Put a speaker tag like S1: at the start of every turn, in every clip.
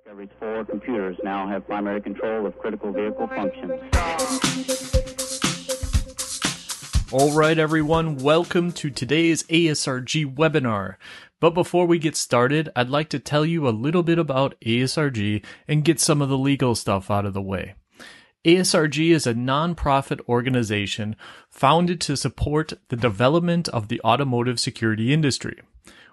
S1: Discovery's 4 computers now have primary control of critical vehicle functions.
S2: All right, everyone, welcome to today's ASRG webinar. But before we get started, I'd like to tell you a little bit about ASRG and get some of the legal stuff out of the way. ASRG is a nonprofit organization founded to support the development of the automotive security industry.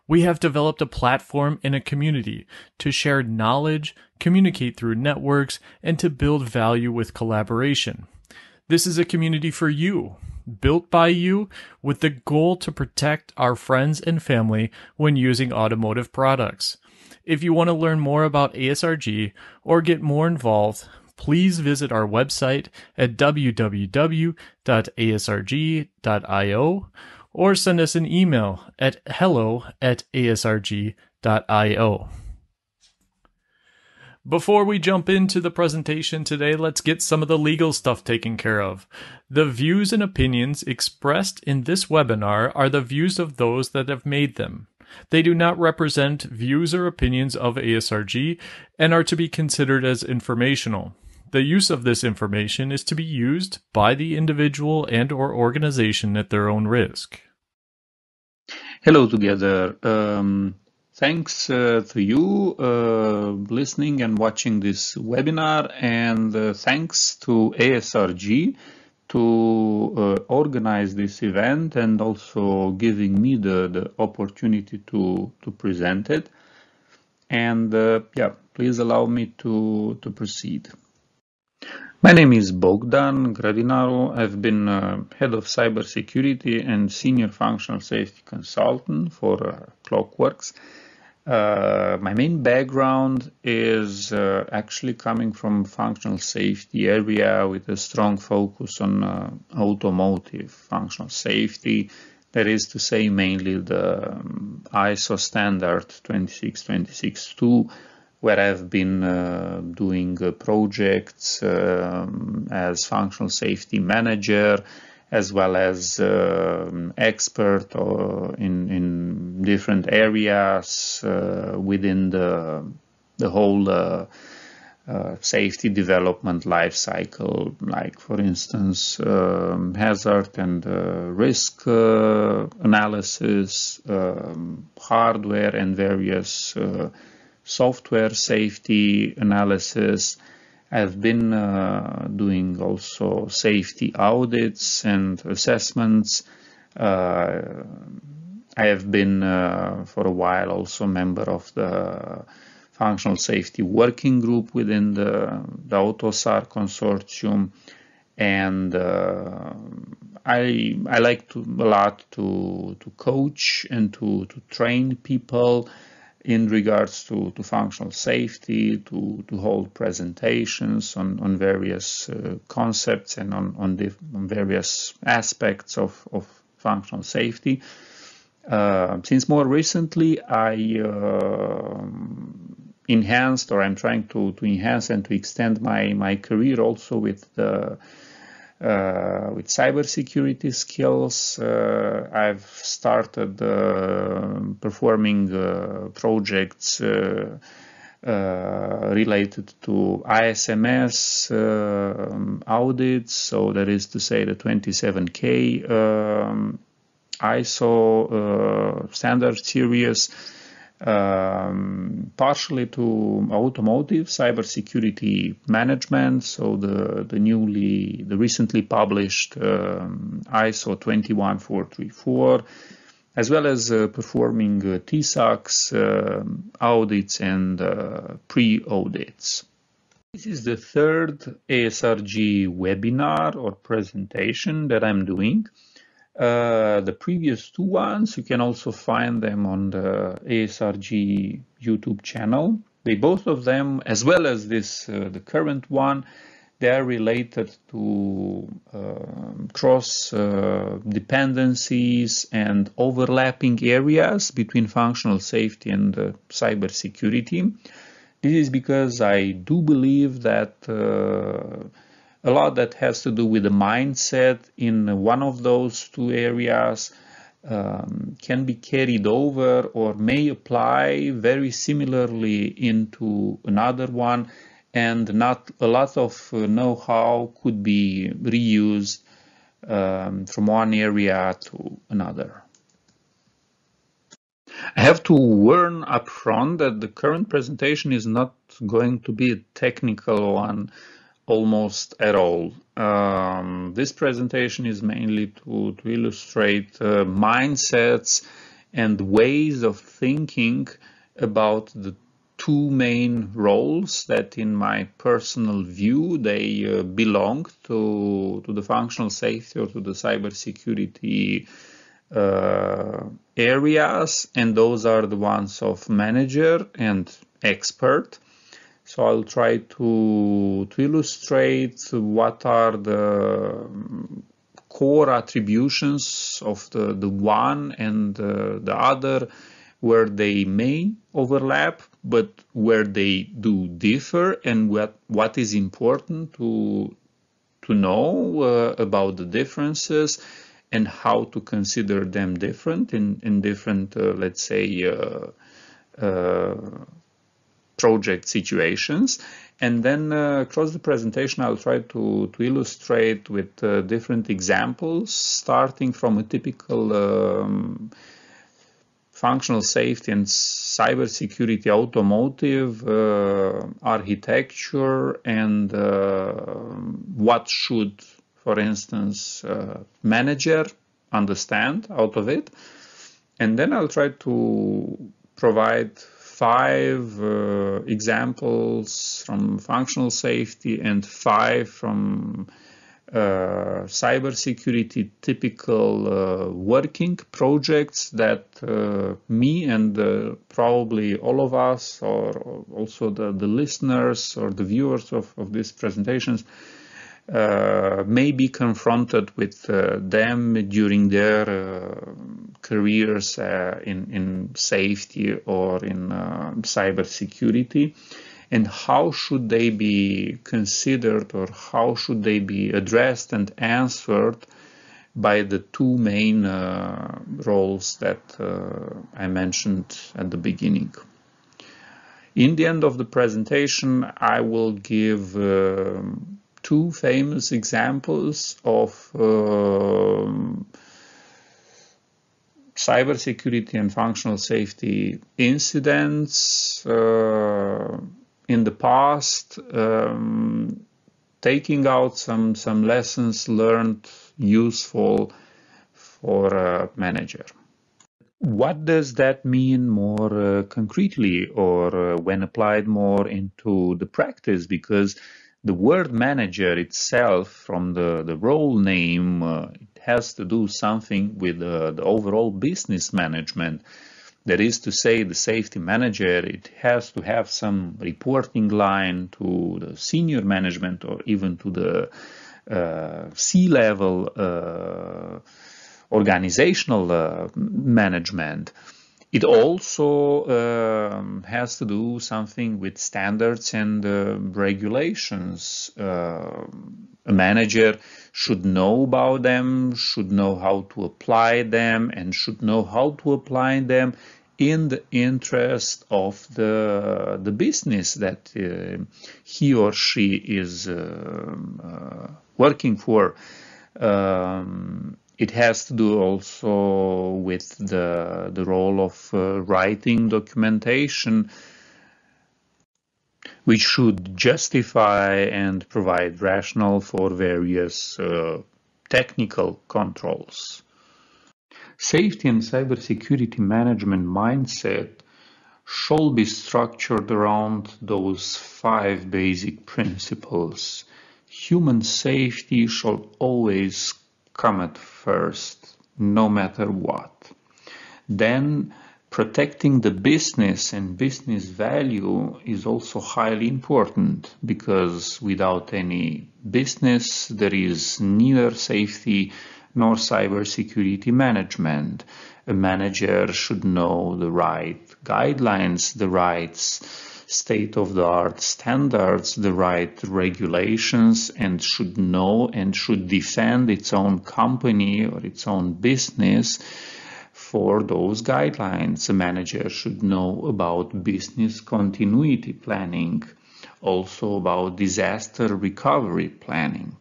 S2: We have developed a platform and a community to share knowledge, communicate through networks, and to build value with collaboration. This is a community for you, built by you, with the goal to protect our friends and family when using automotive products. If you want to learn more about ASRG or get more involved, please visit our website at www.asrg.io or send us an email at hello@asrg.io. Before we jump into the presentation today, let's get some of the legal stuff taken care of. The views and opinions expressed in this webinar are the views of those that have made them. They do not represent views or opinions of ASRG and are to be considered as informational. The use of this information is to be used by the individual and/or organization at their own risk.
S3: Hello together. Thanks to you listening and watching this webinar, and thanks to ASRG to organize this event and also giving me the opportunity to present it. And please allow me to proceed. My name is Bogdan Gradinaru. I've been head of cybersecurity and senior functional safety consultant for Clockworks. My main background is actually coming from functional safety area with a strong focus on automotive functional safety. That is to say, mainly the ISO standard 26262, where I've been doing projects as functional safety manager, as well as expert in different areas within the whole safety development life cycle, like for instance hazard and risk analysis, hardware and various software safety analysis. I've been doing also safety audits and assessments. I have been for a while also member of the functional safety working group within the AutoSAR consortium, and I like a lot to coach and to train people in regards to functional safety, to hold presentations on various concepts and on various aspects of functional safety. Since more recently, I enhanced, or I'm trying to enhance and to extend my career also with cybersecurity skills. I've started performing projects related to ISMS audits, so that is to say the 27K ISO standard series, partially to automotive cybersecurity management, so the recently published ISO 21434, as well as performing TSOX audits and pre-audits. This is the third ASRG webinar or presentation that I'm doing. The previous two ones, you can also find them on the ASRG YouTube channel. Both of them, as well as this, the current one, they are related to cross dependencies and overlapping areas between functional safety and cybersecurity. This is because I do believe that a lot that has to do with the mindset in one of those two areas can be carried over or may apply very similarly into another one, and not a lot of know-how could be reused from one area to another. I have to warn up front that the current presentation is not going to be a technical one almost at all. This presentation is mainly to illustrate mindsets and ways of thinking about the two main roles that, in my personal view, they belong to the functional safety or to the cybersecurity areas, and those are the ones of manager and expert. So I'll try to illustrate what are the core attributions of the one and the other, where they may overlap, but where they do differ, and what is important to know about the differences, and how to consider them different in different, let's say, project situations. And then across the presentation, I'll try to illustrate with different examples, starting from a typical functional safety and cybersecurity automotive architecture, and what should, for instance, manager understand out of it. And then I'll try to provide 5 examples from functional safety and 5 from cybersecurity typical working projects that me and probably all of us, or also the listeners or the viewers of these presentations, may be confronted with them during their careers in safety or in cybersecurity, and how should they be considered, or how should they be addressed and answered by the two main roles that I mentioned at the beginning. In the end of the presentation, I will give 2 famous examples of cybersecurity and functional safety incidents in the past, taking out some lessons learned useful for a manager. What does that mean more concretely, or when applied more into the practice? Because the word manager itself, from the role name, it has to do something with the overall business management. That is to say, the safety manager, it has to have some reporting line to the senior management, or even to the C-level organizational management. It also has to do something with standards and regulations. A manager should know about them, should know how to apply them, and should know how to apply them in the interest of the business that he or she is working for. It has to do also with the role of writing documentation, which should justify and provide rationale for various technical controls. Safety and cybersecurity management mindset should be structured around those 5 basic principles. Human safety shall always come at first, no matter what. Then protecting the business and business value is also highly important, because without any business there is neither safety nor cybersecurity management. A manager should know the right guidelines, the right state-of-the-art standards, the right regulations, and should know and should defend its own company or its own business for those guidelines, a manager should know about business continuity planning, also about disaster recovery planning.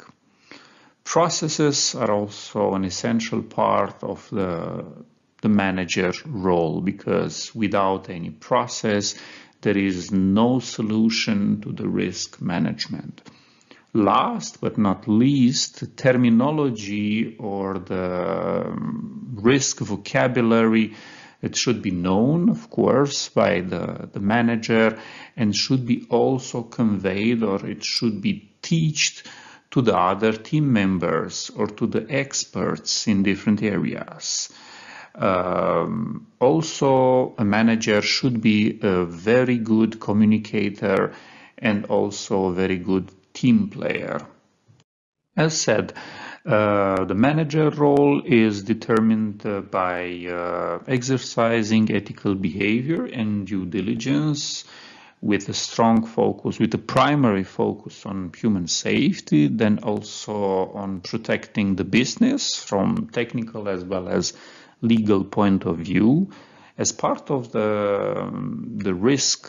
S3: Processes are also an essential part of the manager role, because without any process, there is no solution to the risk management. Last but not least, terminology or the risk vocabulary, it should be known, of course, by the manager, and should be also conveyed, or it should be taught to the other team members or to the experts in different areas. Also, a manager should be a very good communicator and also a very good team player. As said, the manager role is determined by exercising ethical behavior and due diligence, with a strong focus, with a primary focus on human safety, then also on protecting the business from technical as well as legal point of view. As part of the risk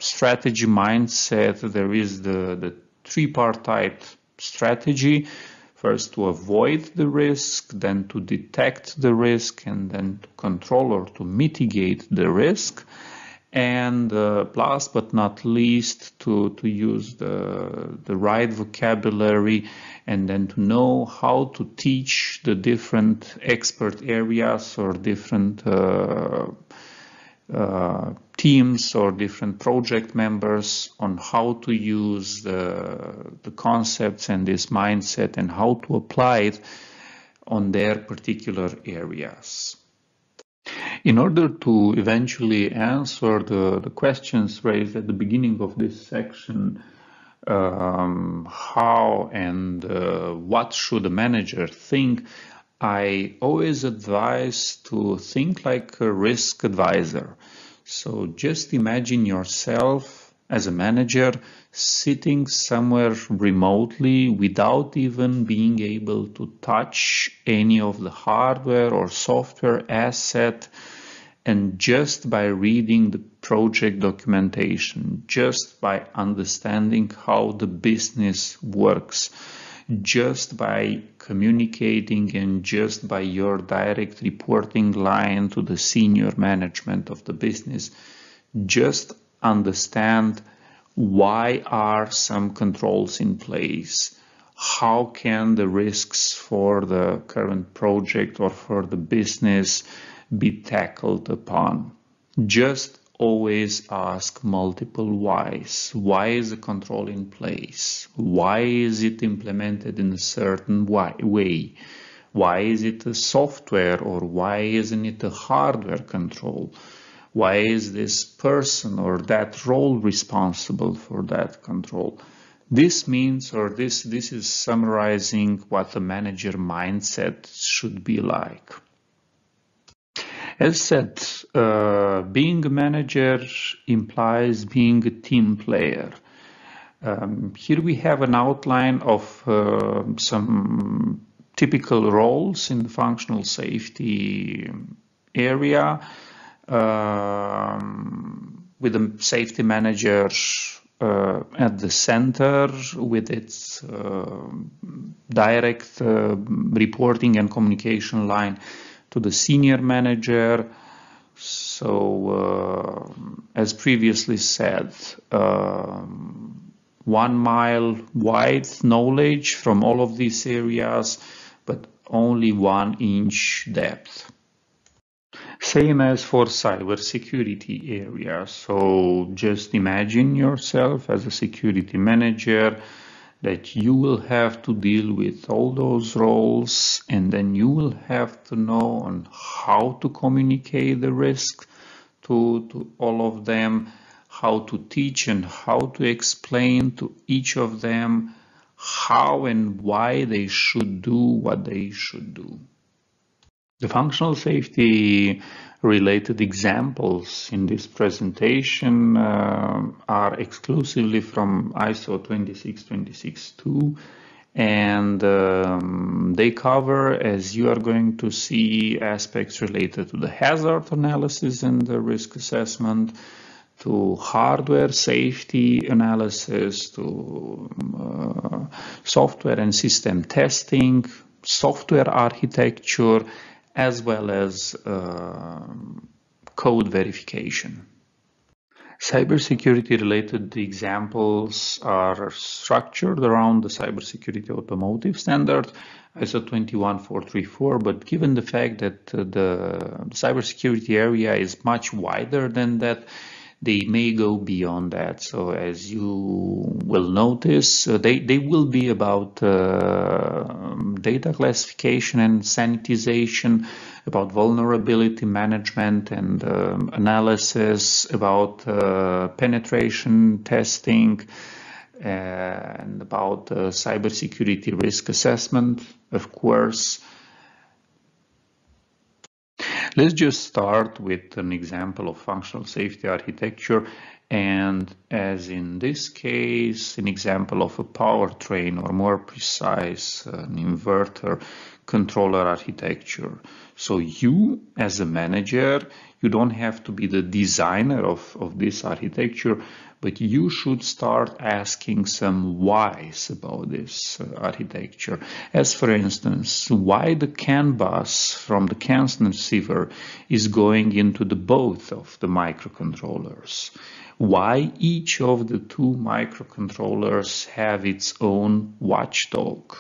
S3: strategy mindset, there is the tripartite strategy. First, to avoid the risk, then to detect the risk, and then to control or to mitigate the risk. And last but not least, to use the right vocabulary, and then to know how to teach the different expert areas or different teams or different project members on how to use the concepts and this mindset and how to apply it on their particular areas. In order to eventually answer the questions raised at the beginning of this section, how and what should a manager think, I always advise to think like a risk advisor. So just imagine yourself as a manager sitting somewhere remotely without even being able to touch any of the hardware or software asset, and just by reading the project documentation, just by understanding how the business works, just by communicating and just by your direct reporting line to the senior management of the business, just understand why are some controls in place, how can the risks for the current project or for the business be tackled upon. Just always ask multiple whys. Why is the control in place? Why is it implemented in a certain way? Why is it a software, or why isn't it a hardware control? Why is this person or that role responsible for that control? This means, or this is summarizing what the manager mindset should be like. As said, being a manager implies being a team player. Here we have an outline of some typical roles in the functional safety area, with the safety manager at the center, with its direct reporting and communication line to the senior manager. So, as previously said, 1 mile wide knowledge from all of these areas, but only 1 inch depth. Same as for cybersecurity area. So just imagine yourself as a security manager, that you will have to deal with all those roles, and then you will have to know on how to communicate the risk to all of them, how to teach and how to explain to each of them how and why they should do what they should do. The functional safety related examples in this presentation are exclusively from ISO 26262, And they cover, as you are going to see, aspects related to the hazard analysis and the risk assessment, to hardware safety analysis, to software and system testing, software architecture, as well as code verification. Cybersecurity related examples are structured around the Cybersecurity Automotive standard, ISO 21434, but given the fact that the cybersecurity area is much wider than that, they may go beyond that. So as you will notice, they will be about data classification and sanitization, about vulnerability management and analysis, about penetration testing, and about cybersecurity risk assessment, of course. Let's just start with an example of functional safety architecture, and as in this case, an example of a powertrain, or more precise, an inverter controller architecture. So you, as a manager, you don't have to be the designer of this architecture, but you should start asking some whys about this architecture. As for instance, why the CAN bus from the CAN receiver is going into the both of the microcontrollers. Why each of the two microcontrollers have its own watchdog.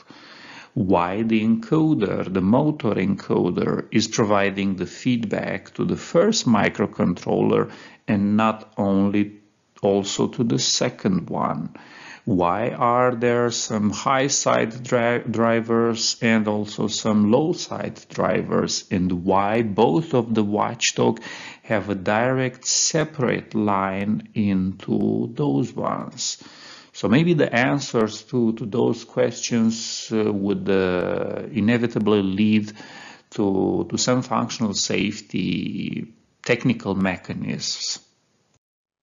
S3: Why the encoder, the motor encoder, is providing the feedback to the first microcontroller and not only also to the second one. Why are there some high side drivers and also some low side drivers, and why both of the watchdog have a direct separate line into those ones? So maybe the answers to those questions would inevitably lead to some functional safety technical mechanisms.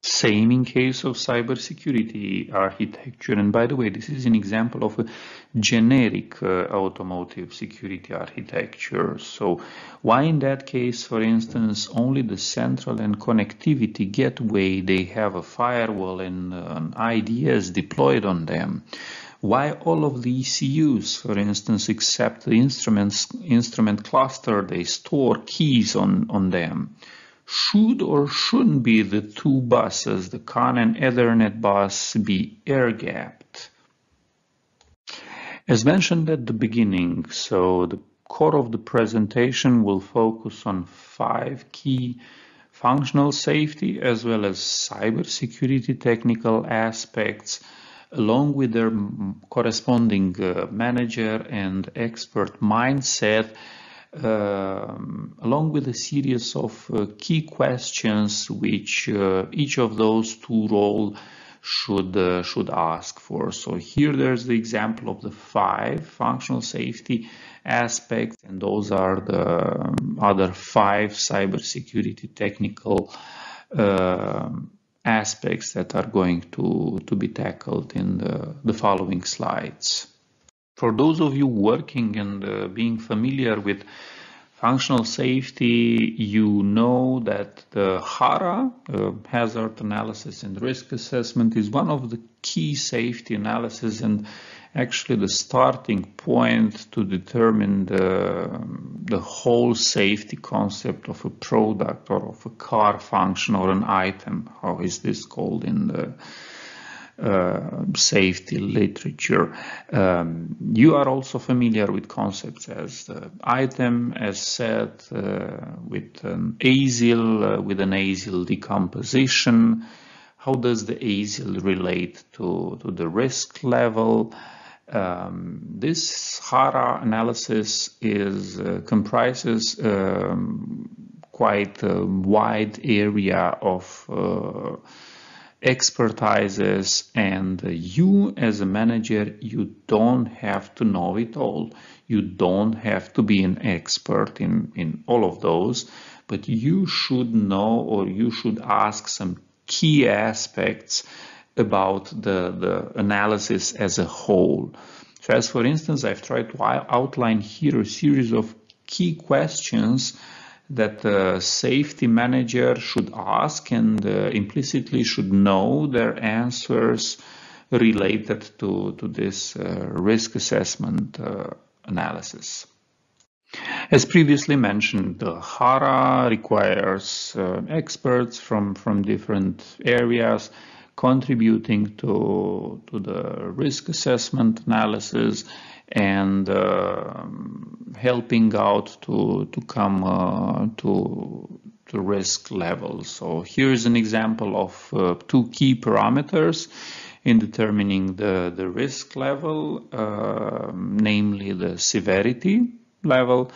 S3: Same in case of cybersecurity architecture. And by the way, this is an example of a generic automotive security architecture. So why in that case, for instance, only the central and connectivity gateway, they have a firewall and an IDS deployed on them? Why all of the ECUs, for instance, except the instrument cluster, they store keys on them? Should or shouldn't be the two buses, the CAN and Ethernet bus, be air-gapped? As mentioned at the beginning, so the core of the presentation will focus on 5 key functional safety as well as cybersecurity technical aspects, along with their corresponding manager and expert mindset, along with a series of key questions which each of those two roles should ask for. So here there's the example of the 5 functional safety aspects, and those are the other 5 cybersecurity technical aspects that are going to be tackled in the following slides. For those of you working and being familiar with functional safety, you know that the HARA, hazard analysis and risk assessment, is one of the key safety analysis and actually the starting point to determine the whole safety concept of a product or of a car function or an item. How is this called in the safety literature? You are also familiar with concepts as the item, as said, with an ASIL decomposition. How does the ASIL relate to the risk level? This HARA analysis comprises quite a wide area of expertises, and you as a manager, you don't have to know it all. You don't have to be an expert in all of those, but you should know, or you should ask some key aspects about the analysis as a whole. So as for instance, I've tried to outline here a series of key questions that the safety manager should ask and implicitly should know their answers related to this risk assessment analysis. As previously mentioned, the HARA requires experts from different areas contributing to the risk assessment analysis and helping out to come to risk levels. So here is an example of two key parameters in determining the risk level, namely the severity level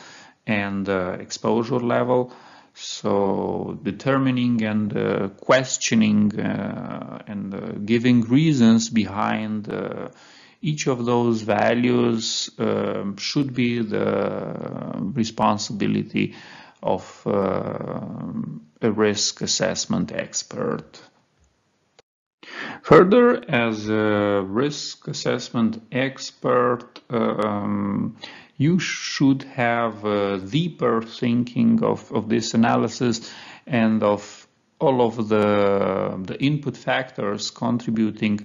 S3: and exposure level. So determining and questioning and giving reasons behind each of those values should be the responsibility of a risk assessment expert. Further, as a risk assessment expert, you should have deeper thinking of this analysis and of all of the input factors contributing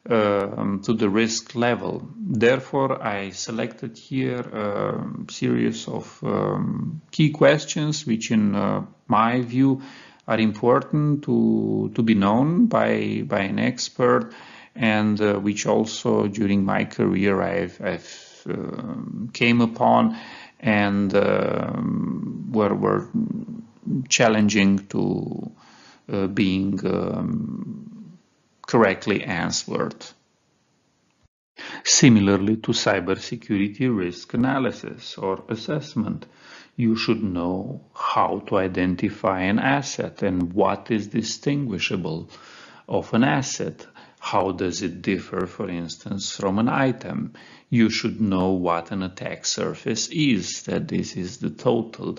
S3: to the risk level. Therefore, I selected here a series of key questions which in my view are important to be known by an expert, and which also during my career I've came upon and were challenging to being correctly answered. Similarly to cybersecurity risk analysis or assessment, you should know how to identify an asset and what is distinguishable of an asset. How does it differ, for instance, from an item? You should know what an attack surface is, that this is the total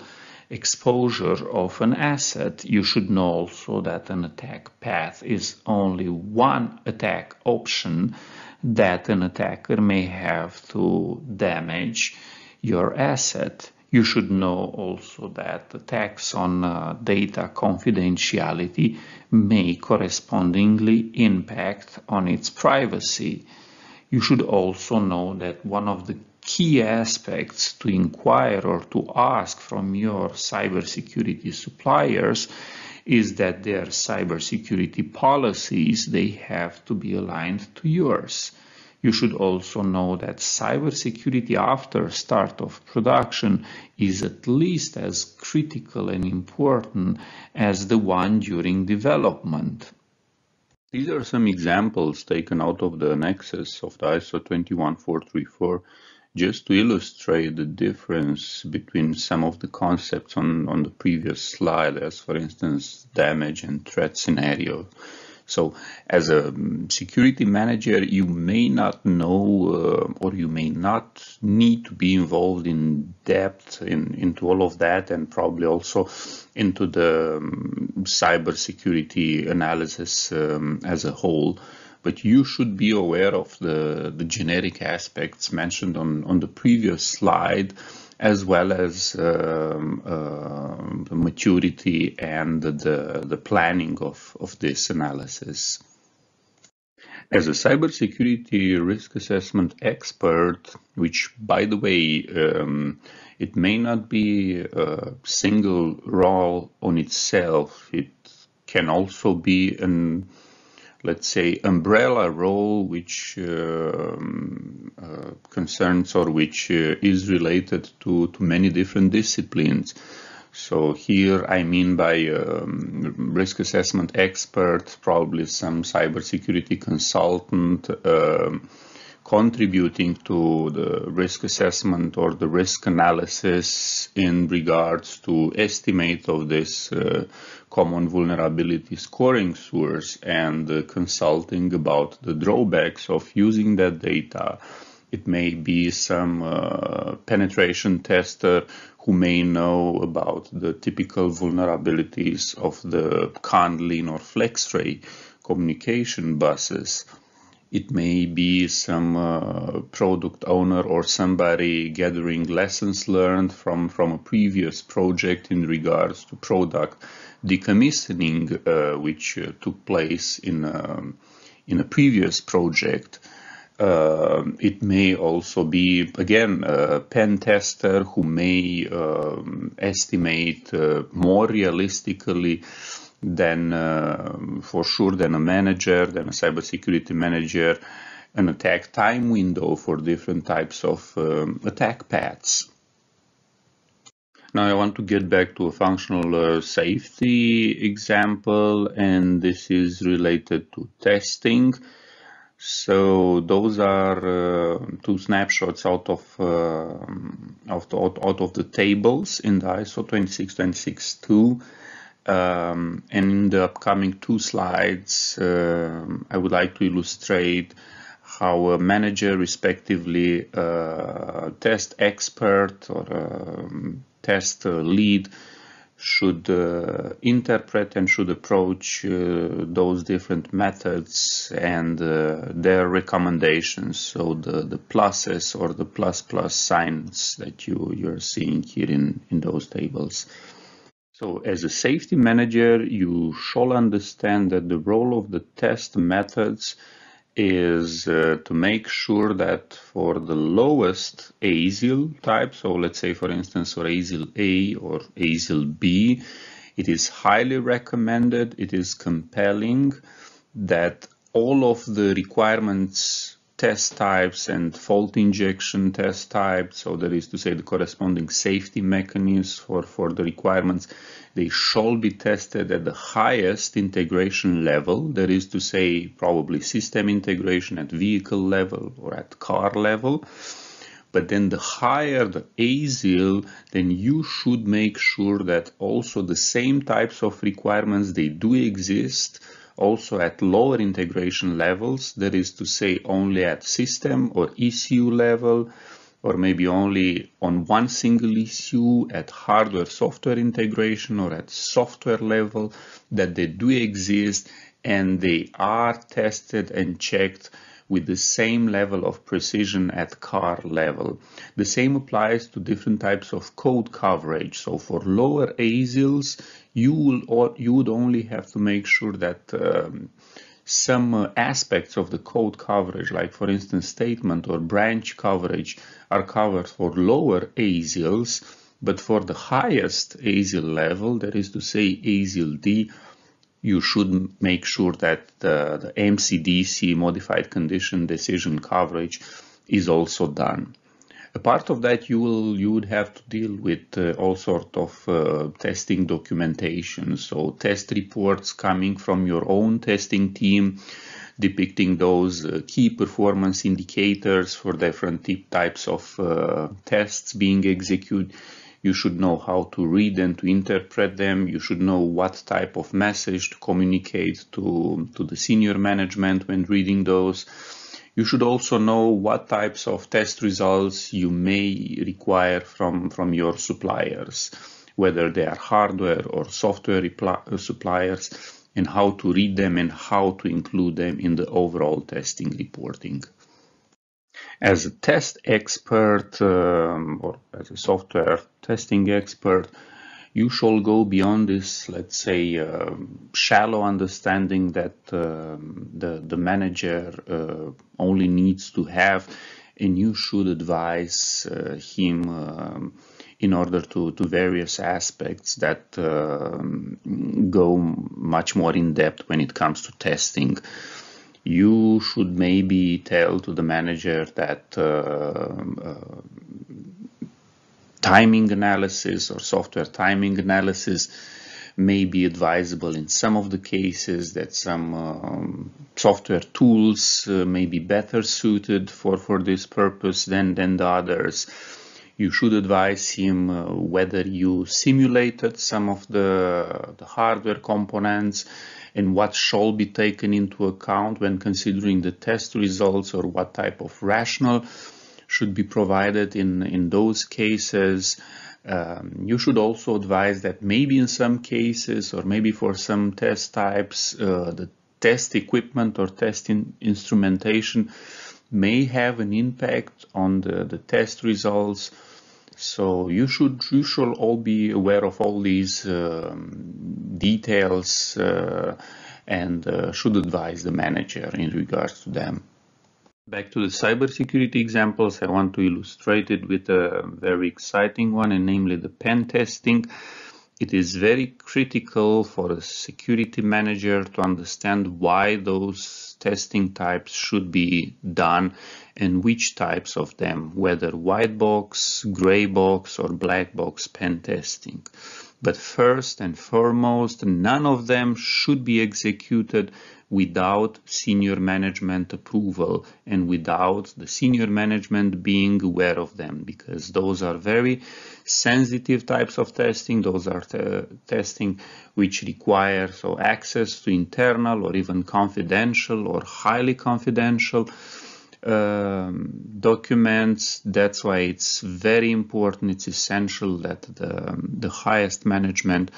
S3: exposure of an asset. You should know also that an attack path is only one attack option that an attacker may have to damage your asset. You should know also that attacks on data confidentiality may correspondingly impact on its privacy. You should also know that one of the key aspects to inquire or to ask from your cybersecurity suppliers is that their cybersecurity policies, they have to be aligned to yours. You should also know that cybersecurity after start of production is at least as critical and important as the one during development. These are some examples taken out of the annexes of the ISO 21434 just to illustrate the difference between some of the concepts on the previous slide, as for instance damage and threat scenario. So as a security manager, you may not know or you may not need to be involved in depth into all of that, and probably also into the cybersecurity analysis as a whole. But you should be aware of the generic aspects mentioned on the previous slide, as well as the maturity and the planning of this analysis. As a cybersecurity risk assessment expert, which, by the way, it may not be a single role on itself, it can also be an, let's say, umbrella role which concerns or which is related to many different disciplines. So here I mean by risk assessment expert, probably some cybersecurity consultant contributing to the risk assessment or the risk analysis in regards to estimate of this common vulnerability scoring source and consulting about the drawbacks of using that data. It may be some penetration tester who may know about the typical vulnerabilities of the CAN, LIN or FlexRay communication buses. It may be some product owner or somebody gathering lessons learned from a previous project in regards to product decommissioning, which took place in a previous project. It may also be, again, a pen tester who may estimate more realistically than for sure than a manager, than a cybersecurity manager, an attack time window for different types of attack paths. Now I want to get back to a functional safety example, and this is related to testing. So those are two snapshots out of the tables in the ISO 26262. And in the upcoming two slides, I would like to illustrate how a manager, respectively test expert or test lead, should interpret and should approach those different methods and their recommendations. So the pluses or the plus signs that you're seeing here in those tables. So as a safety manager, you shall understand that the role of the test methods is to make sure that for the lowest ASIL type, so let's say for instance for ASIL A or ASIL B, it is highly recommended, it is compelling that all of the requirements test types and fault injection test types, so that is to say the corresponding safety mechanisms for the requirements, they shall be tested at the highest integration level, that is to say probably system integration at vehicle level or at car level. But then the higher the ASIL, then you should make sure that also the same types of requirements, they do exist also at lower integration levels, that is to say only at system or ECU level, or maybe only on one single ECU at hardware software integration or at software level, that they do exist and they are tested and checked with the same level of precision at car level. The same applies to different types of code coverage. So for lower ASILs, you would only have to make sure that some aspects of the code coverage, like for instance statement or branch coverage, are covered for lower ASILs, but for the highest ASIL level, that is to say ASIL D, you should make sure that the MCDC, modified condition decision coverage, is also done. A part of that you would have to deal with all sort of testing documentation, so test reports coming from your own testing team depicting those key performance indicators for different types of tests being executed. You should know how to read and to interpret them. You should know what type of message to communicate to the senior management when reading those. You should also know what types of test results you may require from your suppliers, whether they are hardware or software suppliers, and how to read them and how to include them in the overall testing reporting. As a test expert or as a software testing expert, you shall go beyond this, let's say, shallow understanding that the manager only needs to have, and you should advise him in order to various aspects that go much more in depth when it comes to testing. You should maybe tell to the manager that timing analysis or software timing analysis may be advisable in some of the cases, that some software tools may be better suited for this purpose than the others. You should advise him whether you simulated some of the hardware components and what shall be taken into account when considering the test results, or what type of rationale should be provided in those cases. You should also advise that maybe in some cases, or maybe for some test types, the test equipment or test instrumentation may have an impact on the test results. So you should all be aware of all these details and should advise the manager in regards to them. Back to the cybersecurity examples, I want to illustrate it with a very exciting one, and namely the pen testing. It is very critical for a security manager to understand why those testing types should be done and which types of them, whether white box, gray box, or black box pen testing. But first and foremost, none of them should be executed without senior management approval and without the senior management being aware of them, because those are very sensitive types of testing. Those are testing which require access to internal or even confidential or highly confidential documents. That's why it's very important, it's essential that the highest management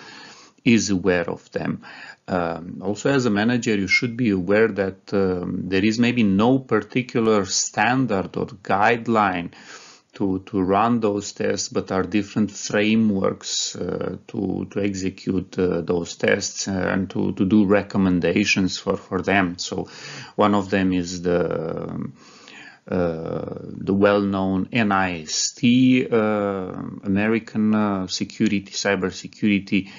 S3: is aware of them. Also, as a manager, you should be aware that there is maybe no particular standard or guideline to run those tests, but are different frameworks to execute those tests and to do recommendations for them. So one of them is the well-known NIST, American cybersecurity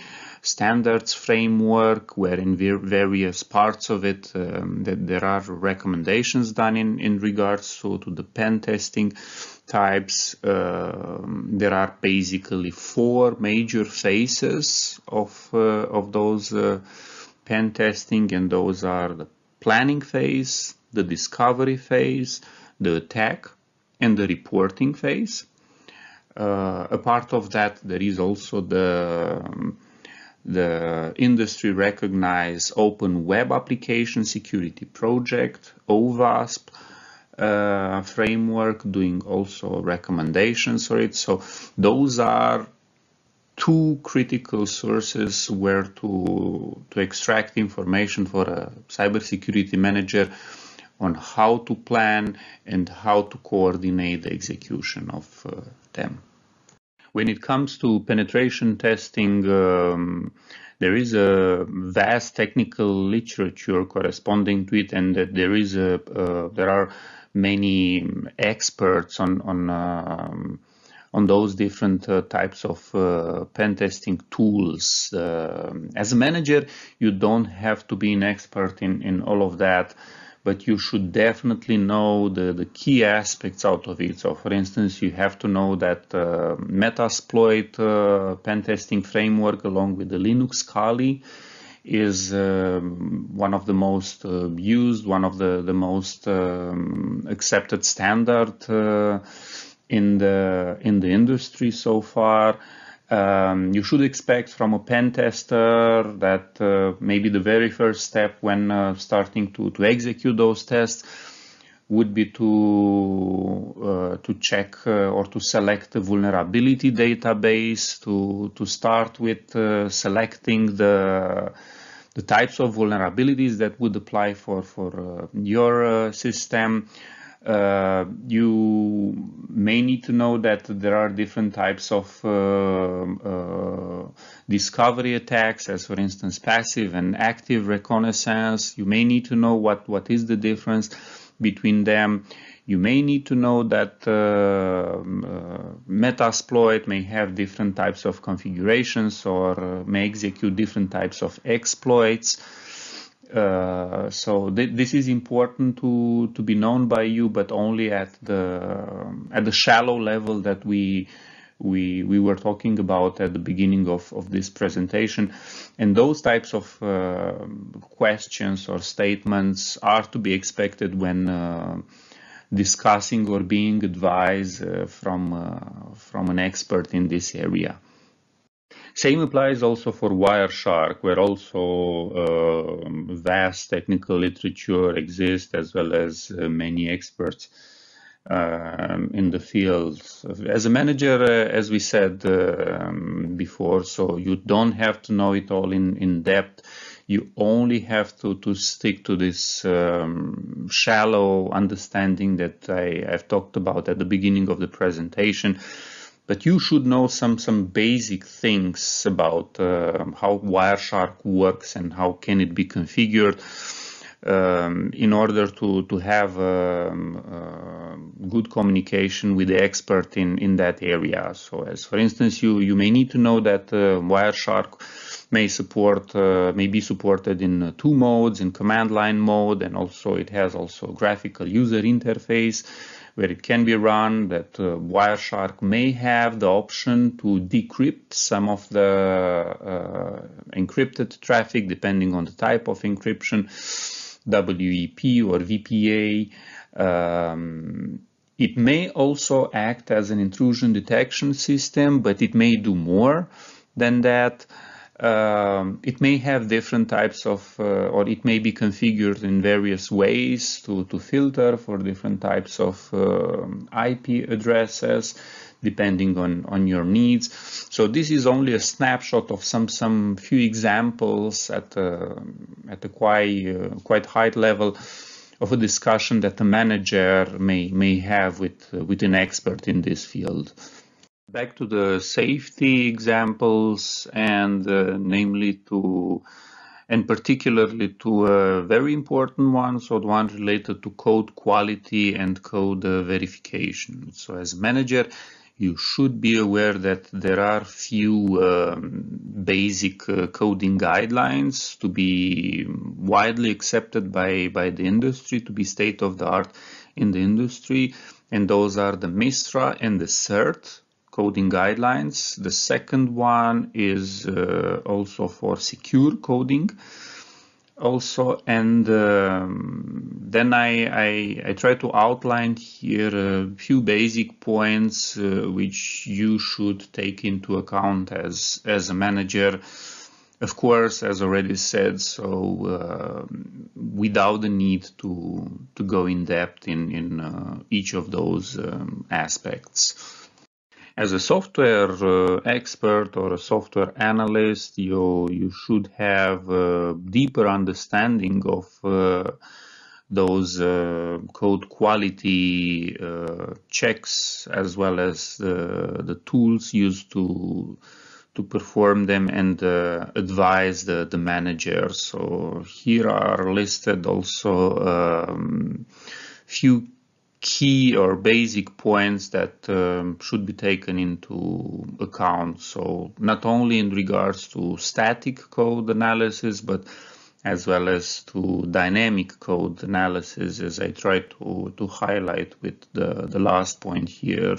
S3: standards framework, where in various parts of it that there are recommendations done in regards to the pen testing types. There are basically 4 major phases of those pen testing, and those are the planning phase, the discovery phase, the attack, and the reporting phase. A part of that, there is also the industry recognized Open Web Application Security Project, OWASP framework, doing also recommendations for it. So those are 2 critical sources where to extract information for a cybersecurity manager on how to plan and how to coordinate the execution of them. When it comes to penetration testing, there is a vast technical literature corresponding to it, and that there are many experts on those different types of pen testing tools. As a manager, you don't have to be an expert in all of that, but you should definitely know the key aspects out of it. So, for instance, you have to know that Metasploit pen testing framework, along with the Linux Kali, is one of the most used, one of the most accepted standard in the industry so far. You should expect from a pen tester that maybe the very first step when starting to execute those tests would be to check or to select the vulnerability database, to start with selecting the types of vulnerabilities that would apply for your system. You may need to know that there are different types of discovery attacks, as for instance passive and active reconnaissance. You may need to know what is the difference between them. You may need to know that Metasploit may have different types of configurations or may execute different types of exploits. So this is important to be known by you, but only at the shallow level that we were talking about at the beginning of this presentation. And those types of questions or statements are to be expected when discussing or being advised from an expert in this area. Same applies also for Wireshark, where also vast technical literature exists, as well as many experts in the field. As a manager, as we said before, so you don't have to know it all in depth. You only have to stick to this shallow understanding that I've talked about at the beginning of the presentation. But you should know some basic things about how Wireshark works and how can it be configured in order to have good communication with the expert in that area. So as for instance, you may need to know that Wireshark may be supported in 2 modes, in command line mode, and also it has also graphical user interface where it can be run, that Wireshark may have the option to decrypt some of the encrypted traffic depending on the type of encryption, WEP or VPA. It may also act as an intrusion detection system, but it may do more than that. It may have different types of, or it may be configured in various ways to filter for different types of IP addresses, depending on your needs. So this is only a snapshot of some few examples at a quite high level of a discussion that a manager may have with an expert in this field. Back to the safety examples, and namely and particularly to a very important one, so the one related to code quality and code verification. So as a manager, you should be aware that there are few basic coding guidelines to be widely accepted by the industry, to be state of the art in the industry, and those are the MISTRA and the CERT coding guidelines. The second one is also for secure coding also, and then I try to outline here a few basic points which you should take into account as a manager. Of course, as already said, so without the need to go in depth in each of those aspects. As a software expert or a software analyst, you should have a deeper understanding of those code quality checks, as well as the tools used to perform them, and advise the manager. So here are listed also few key or basic points that should be taken into account. So not only in regards to static code analysis, but as well as to dynamic code analysis, as I try to highlight with the last point here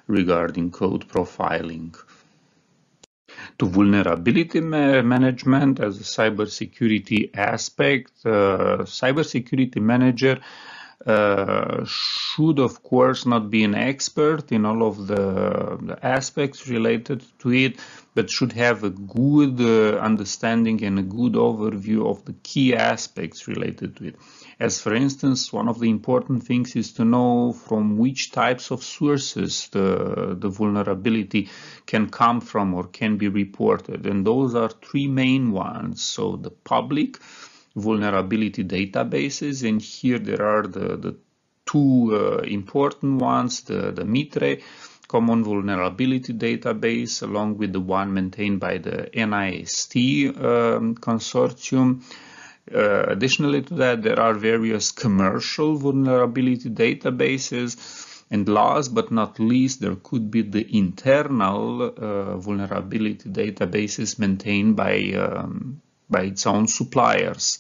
S3: regarding code profiling. To vulnerability management as a cybersecurity aspect, cybersecurity manager should of course not be an expert in all of the aspects related to it, but should have a good understanding and a good overview of the key aspects related to it. As for instance, one of the important things is to know from which types of sources the vulnerability can come from or can be reported, and those are 3 main ones. So the public vulnerability databases, and here there are the 2 important ones, the MITRE, Common Vulnerability Database, along with the one maintained by the NIST consortium. Additionally to that, there are various commercial vulnerability databases, and last but not least, there could be the internal vulnerability databases maintained by its own suppliers.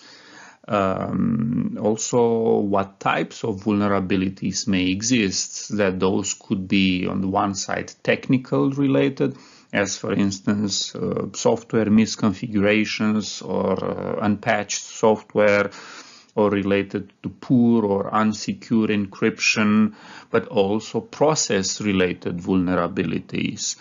S3: Also, what types of vulnerabilities may exist, that those could be on the one side technical related, as for instance software misconfigurations or unpatched software, or related to poor or unsecure encryption, but also process related vulnerabilities.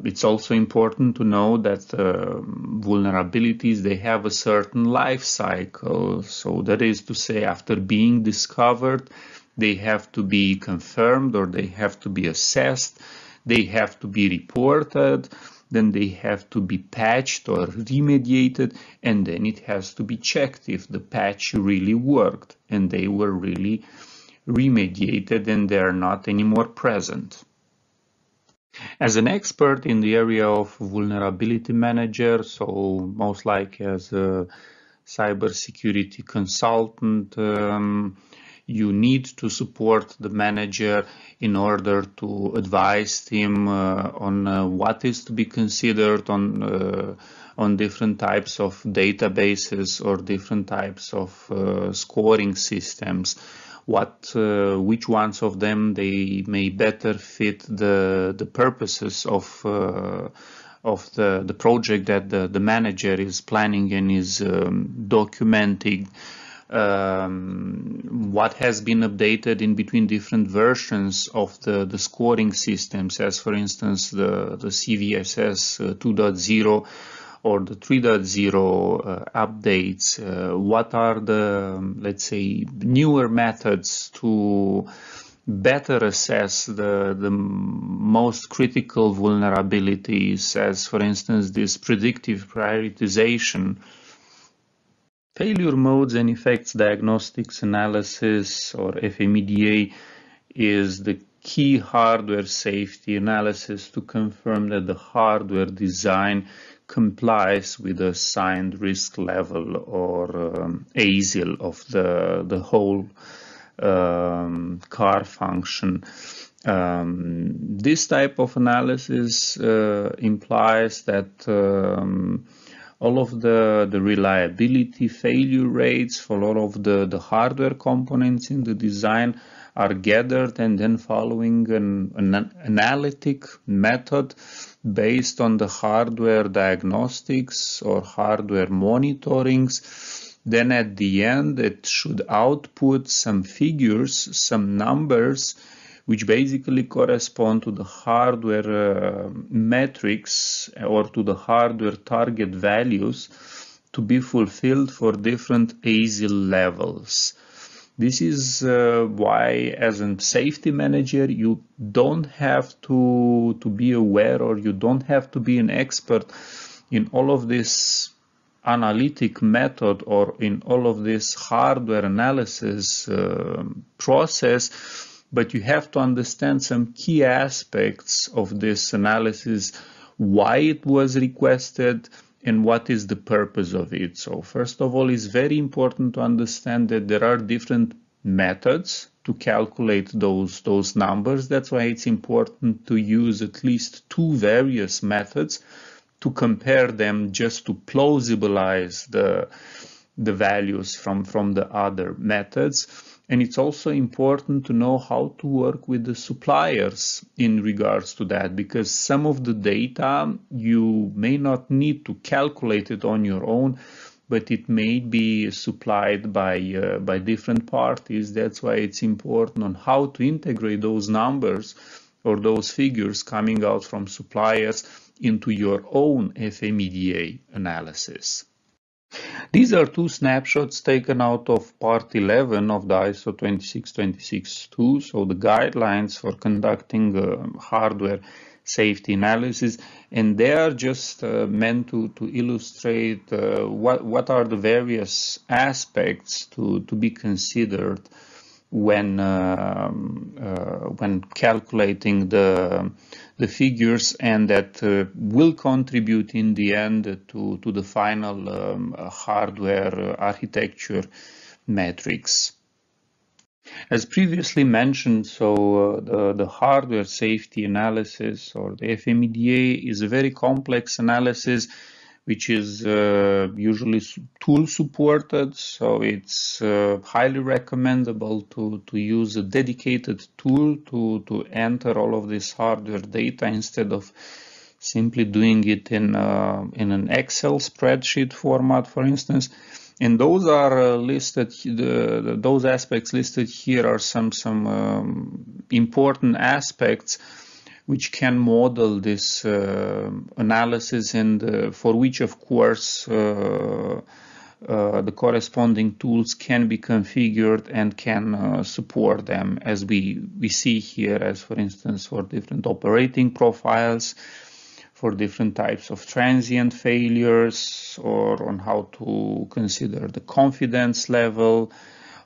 S3: It's also important to know that vulnerabilities, they have a certain life cycle. So that is to say, after being discovered, they have to be confirmed or they have to be assessed, they have to be reported, then they have to be patched or remediated, and then it has to be checked if the patch really worked and they were really remediated and they are not anymore present. As an expert in the area of vulnerability manager, so most like as a cybersecurity consultant, you need to support the manager in order to advise him on what is to be considered on different types of databases or different types of scoring systems. Which ones of them they may better fit the purposes of the project that the manager is planning and is documenting. What has been updated in between different versions of the scoring systems, as for instance the CVSS 2.0 or the 3.0 updates. What are the, let's say, newer methods to better assess the most critical vulnerabilities, as for instance this predictive prioritization, failure modes and effects diagnostics analysis, or FMEDA, is the key hardware safety analysis to confirm that the hardware design complies with the assigned risk level or ASIL of the whole car function. This type of analysis implies that all of the reliability failure rates for all of the hardware components in the design are gathered and then following an analytic method based on the hardware diagnostics or hardware monitorings. Then at the end it should output some figures, some numbers, which basically correspond to the hardware metrics or to the hardware target values to be fulfilled for different ASIL levels. This is why, as a safety manager, you don't have to be aware, or you don't have to be an expert in all of this analytic method or in all of this hardware analysis process, but you have to understand some key aspects of this analysis, why it was requested, and what is the purpose of it. So first of all, it's very important to understand that there are different methods to calculate those numbers. That's why it's important to use at least two various methods to compare them, just to plausibilize the values from the other methods. And it's also important to know how to work with the suppliers in regards to that, because some of the data you may not need to calculate it on your own, but it may be supplied by different parties. That's why it's important on how to integrate those numbers or those figures coming out from suppliers into your own FMEDA analysis. These are two snapshots taken out of Part 11 of the ISO 26262, so the guidelines for conducting hardware safety analysis, and they are just meant to illustrate what are the various aspects to be considered when calculating the figures, and that will contribute in the end to the final hardware architecture metrics. As previously mentioned, so the hardware safety analysis, or the FMEDA, is a very complex analysis which is usually tool supported, so it's highly recommendable to use a dedicated tool to enter all of this hardware data instead of simply doing it in an Excel spreadsheet format, for instance. And those are listed. Those aspects listed here are some important aspects which can model this analysis, and for which, of course, the corresponding tools can be configured and can support them, as we see here, as for instance for different operating profiles, for different types of transient failures, or on how to consider the confidence level,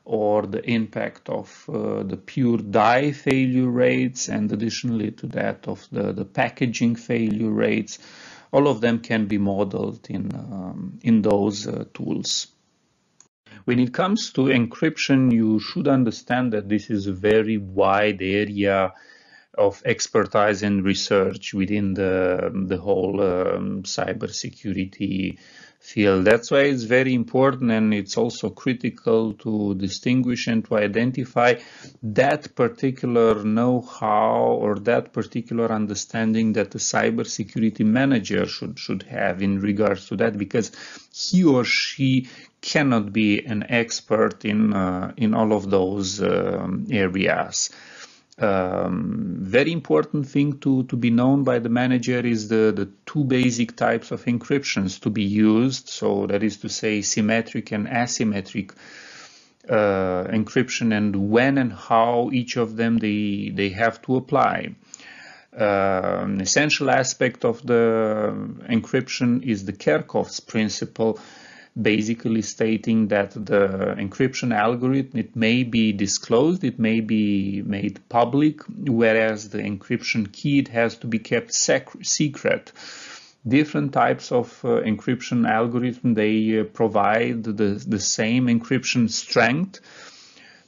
S3: or the impact of the pure die failure rates, and additionally to that of the packaging failure rates. All of them can be modeled in those tools. When it comes to encryption, you should understand that this is a very wide area of expertise and research within the whole cybersecurity field. That's why it's very important, and it's also critical to distinguish and to identify that particular know-how or that particular understanding that the cybersecurity manager should have in regards to that, because he or she cannot be an expert in all of those areas. Very important thing to be known by the manager is the two basic types of encryptions to be used. So that is to say symmetric and asymmetric encryption, and when and how each of them they have to apply. An essential aspect of the encryption is the Kerckhoffs principle, basically stating that the encryption algorithm, it may be disclosed, it may be made public, whereas the encryption key, it has to be kept secret. Different types of encryption algorithm, they provide the same encryption strength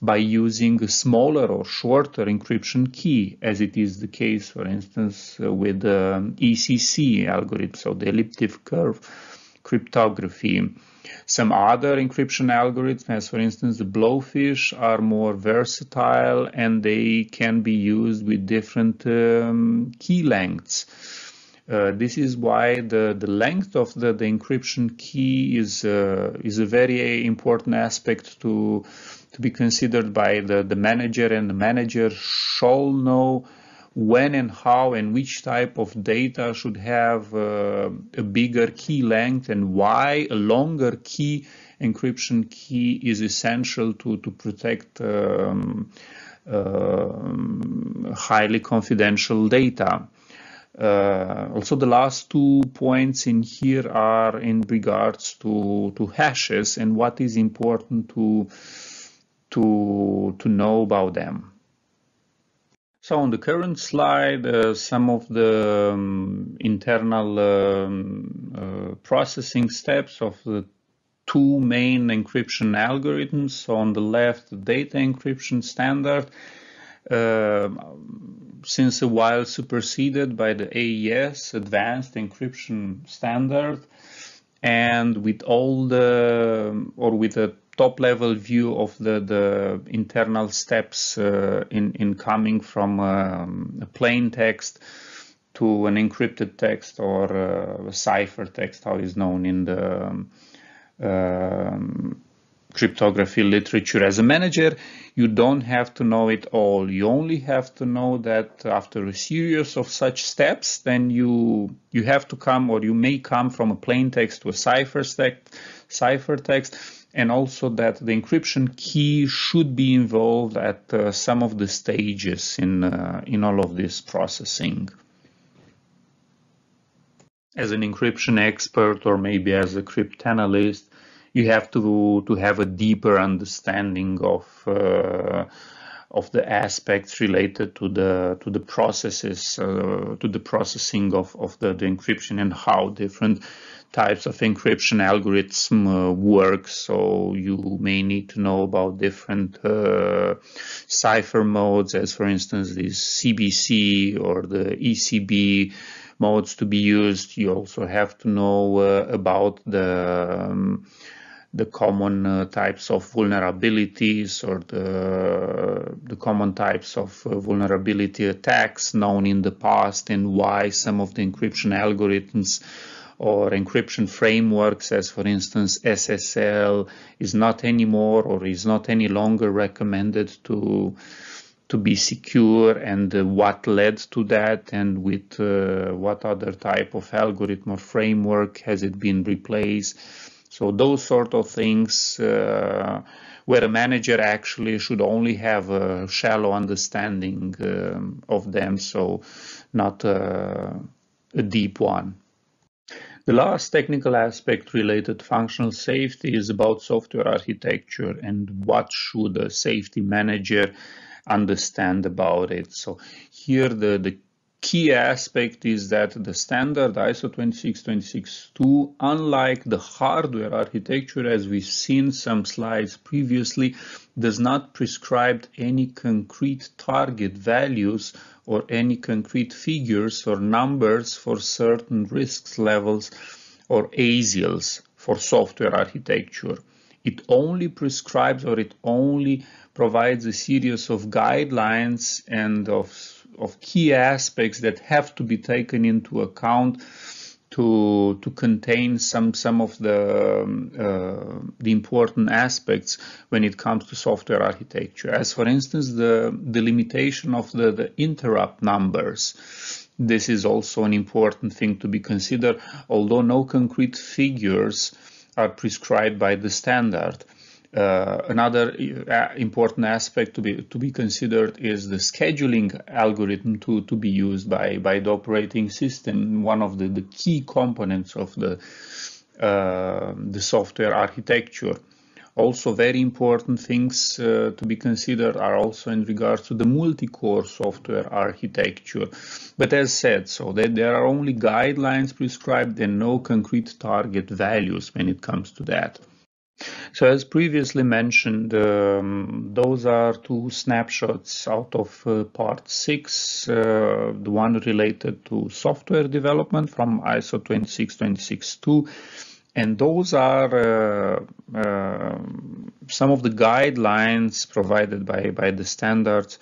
S3: by using a smaller or shorter encryption key, as it is the case, for instance, with the ECC algorithm, so the elliptic curve cryptography. Some other encryption algorithms, as for instance the Blowfish, are more versatile and they can be used with different key lengths. This is why the length of the encryption key is a very important aspect to be considered by the manager, and the manager shall know when and how and which type of data should have a bigger key length, and why a longer key encryption key is essential to protect highly confidential data. Also, the last 2 points in here are in regards to hashes and what is important to know about them. So on the current slide, some of the internal processing steps of the two main encryption algorithms. So on the left, the data encryption standard, since a while superseded by the AES, Advanced Encryption Standard, and with all with a top-level view of the internal steps in coming from a plain text to an encrypted text, or a cipher text, how is known in the cryptography literature. As a manager, you don't have to know it all. You only have to know that after a series of such steps, then you have to come, or you may come from a plain text to a cipher text, and also that the encryption key should be involved at some of the stages in all of this processing. As an encryption expert, or maybe as a cryptanalyst, you have to have a deeper understanding of the aspects related to the processes, to the processing of the encryption, and how different types of encryption algorithm work. So you may need to know about different cipher modes, as for instance this CBC or the ECB modes to be used. You also have to know about the common types of vulnerabilities, or the common types of vulnerability attacks known in the past, and why some of the encryption algorithms or encryption frameworks, as for instance SSL, is not anymore, or is not any longer recommended to be secure, and what led to that, and with what other type of algorithm or framework has it been replaced. So those sort of things where a manager actually should only have a shallow understanding of them, so not a a deep one. The last technical aspect related to functional safety is about software architecture and what should a safety manager understand about it. So here the key aspect is that the standard ISO 26262, unlike the hardware architecture as we've seen some slides previously, does not prescribe any concrete target values or any concrete figures or numbers for certain risks levels or ASILs for software architecture. It only prescribes or it only provides a series of guidelines and of key aspects that have to be taken into account to contain some of the important aspects when it comes to software architecture. As for instance, the limitation of the interrupt numbers. This is also an important thing to be considered, although no concrete figures are prescribed by the standard. Another important aspect to be considered is the scheduling algorithm to be used by the operating system, one of the key components of the software architecture. Also, very important things to be considered are also in regards to the multi-core software architecture. But as said, so that there are only guidelines prescribed and no concrete target values when it comes to that. So as previously mentioned, those are two snapshots out of part 6, the one related to software development from ISO 26262, and those are some of the guidelines provided by the standards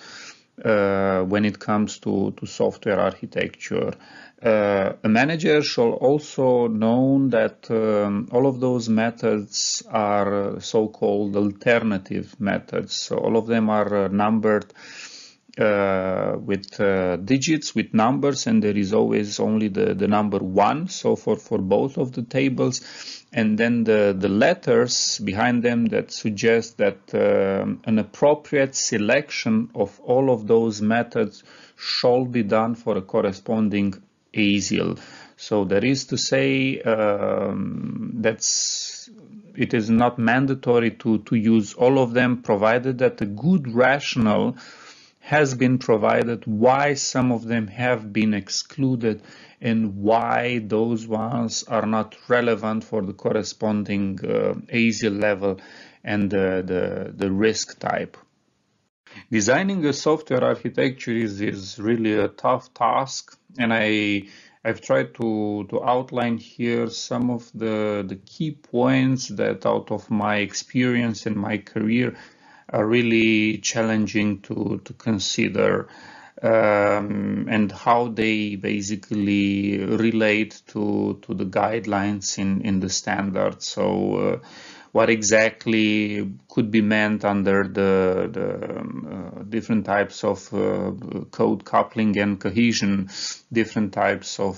S3: when it comes to software architecture. A manager shall also know that all of those methods are so-called alternative methods. So all of them are numbered with digits, with numbers, and there is always only the number 1, so for both of the tables, and then the letters behind them that suggest that an appropriate selection of all of those methods shall be done for a corresponding ASIL. So that is to say it is not mandatory to use all of them, provided that a good rationale has been provided why some of them have been excluded and why those ones are not relevant for the corresponding ASIL level and the risk type. Designing a software architecture is really a tough task, and I've tried to outline here some of the key points that out of my experience and my career are really challenging to consider, and how they basically relate to the guidelines in the standard. So what exactly could be meant under the different types of code coupling and cohesion, different types of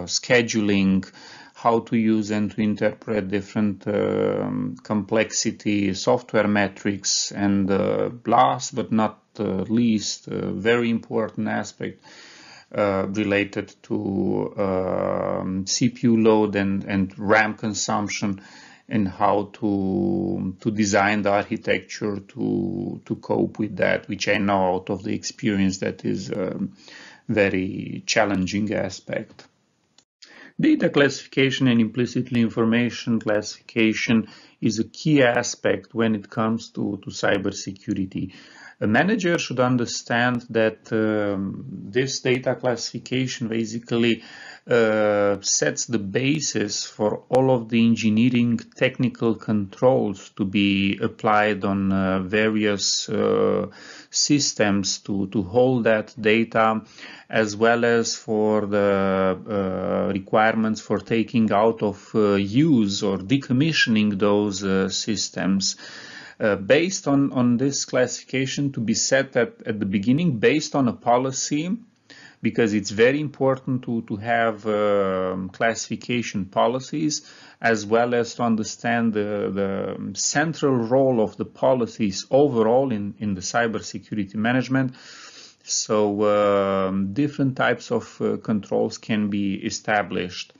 S3: scheduling, how to use and to interpret different complexity software metrics, and last but not least, a very important aspect related to CPU load and RAM consumption, and how to design the architecture to cope with that, which I know out of the experience that is a very challenging aspect. Data classification and implicitly information classification is a key aspect when it comes to cybersecurity. A manager should understand that this data classification basically sets the basis for all of the engineering technical controls to be applied on various systems to hold that data, as well as for the requirements for taking out of use or decommissioning those systems. Based on this classification to be set at the beginning, based on a policy, because it's very important to have classification policies, as well as to understand the central role of the policies overall in the cybersecurity management, So different types of controls can be established.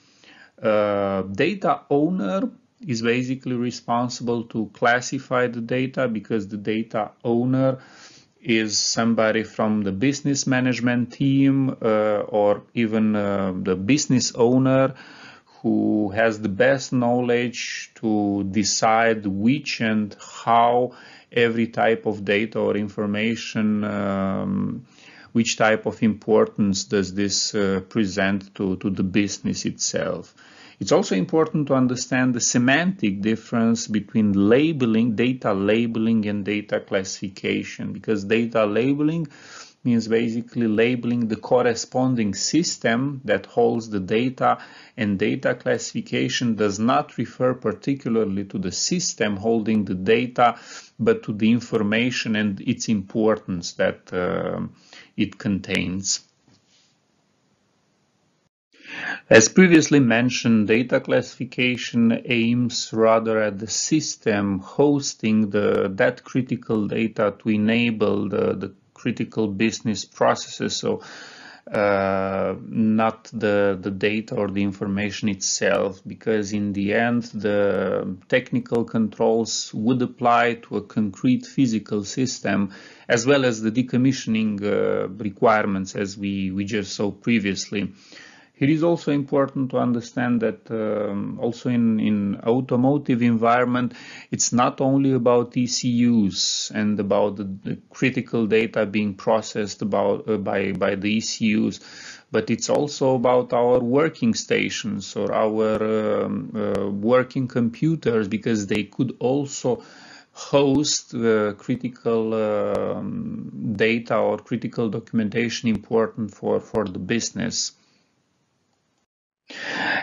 S3: Data owner is basically responsible to classify the data, because the data owner is somebody from the business management team or even the business owner who has the best knowledge to decide which and how every type of data or information, which type of importance does this present to the business itself. It's also important to understand the semantic difference between labeling, data labeling, and data classification, because data labeling means basically labeling the corresponding system that holds the data, and data classification does not refer particularly to the system holding the data, but to the information and its importance that it contains. As previously mentioned, data classification aims rather at the system hosting that critical data to enable the critical business processes, so not the data or the information itself, because in the end the technical controls would apply to a concrete physical system, as well as the decommissioning requirements as we just saw previously. It is also important to understand that also in automotive environment, it's not only about ECUs and about the critical data being processed by the ECUs, but it's also about our working stations or our working computers, because they could also host critical data or critical documentation important for the business.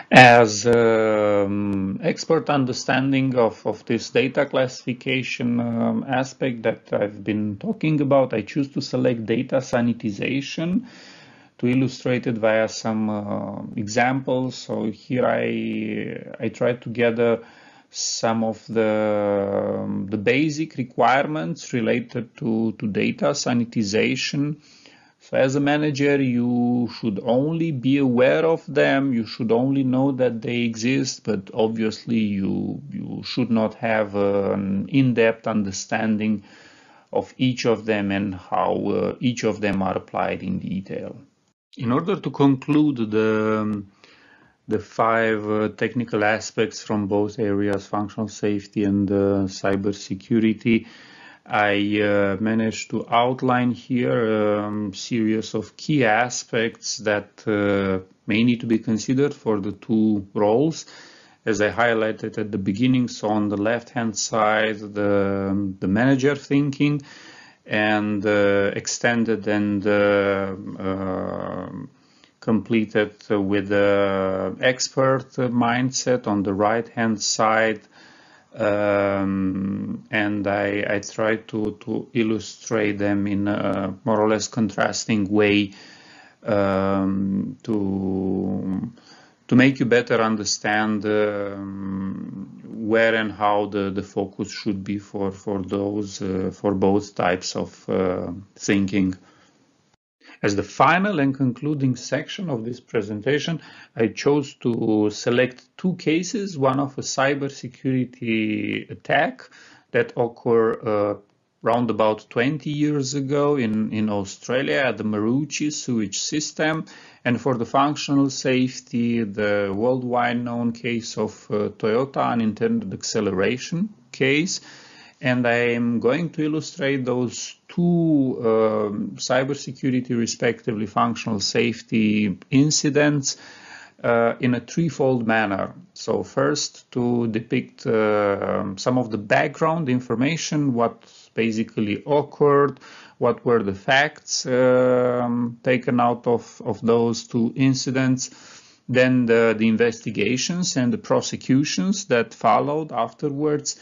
S3: As expert understanding of this data classification aspect that I've been talking about, I choose to select data sanitization to illustrate it via some examples. So here I try to gather some of the basic requirements related to data sanitization. So as a manager, you should only be aware of them, you should only know that they exist, but obviously you should not have an in-depth understanding of each of them and how each of them are applied in detail. In order to conclude the five technical aspects from both areas, functional safety and cybersecurity, I managed to outline here a series of key aspects that may need to be considered for the two roles, as I highlighted at the beginning. So on the left-hand side, the manager thinking, and extended and completed with the expert mindset on the right-hand side. And I try to illustrate them in a more or less contrasting way to make you better understand where and how the focus should be for both types of thinking. As the final and concluding section of this presentation, I chose to select two cases, one of a cybersecurity attack that occurred around about 20 years ago in Australia at the Marucci sewage system, and for the functional safety, the worldwide known case of Toyota unintended acceleration case. And I am going to illustrate those two cybersecurity, respectively functional safety incidents in a threefold manner. So first, to depict some of the background information, what basically occurred, what were the facts taken out of those two incidents, then the investigations and the prosecutions that followed afterwards,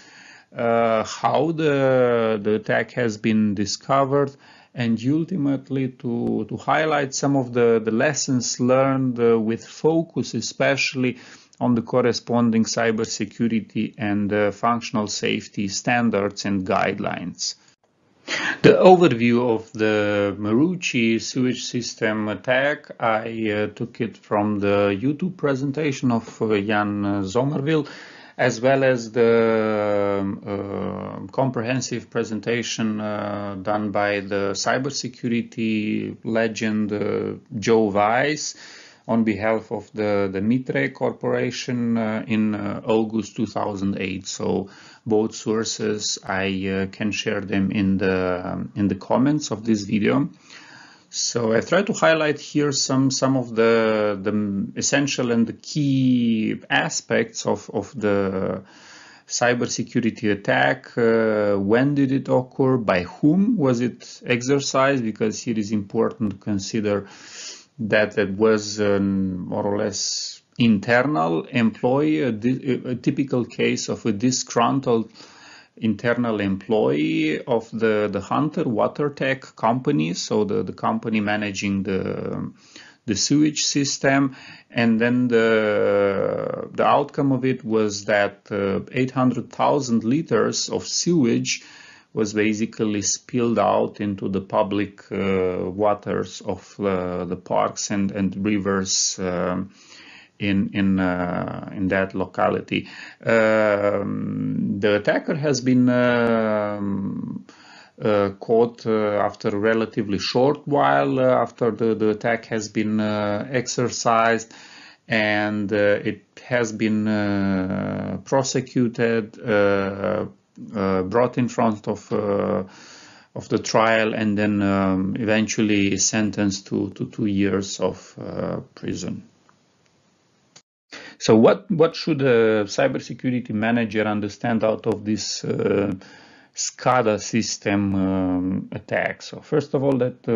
S3: how the attack has been discovered, and ultimately to highlight some of the lessons learned with focus especially on the corresponding cybersecurity and functional safety standards and guidelines. The overview of the Marucci sewage system attack, I took it from the YouTube presentation of Jan Zomerville, as well as the comprehensive presentation done by the cybersecurity legend Joe Weiss on behalf of the Mitre Corporation in August 2008. So both sources, I can share them in the comments of this video. So I try to highlight here some of the essential and the key aspects of the cybersecurity attack. When did it occur? By whom was it exercised? Because here is important to consider that it was more or less internal employee, a typical case of a disgruntled internal employee of the Hunter Water Tech company, so the company managing the sewage system, and then the outcome of it was that 800,000 liters of sewage was basically spilled out into the public waters of the parks and rivers in that locality. The attacker has been caught after a relatively short while after the attack has been exercised, and it has been prosecuted, brought in front of the trial, and then eventually sentenced to 2 years of prison. So what should a cybersecurity manager understand out of this SCADA system attack? So first of all, that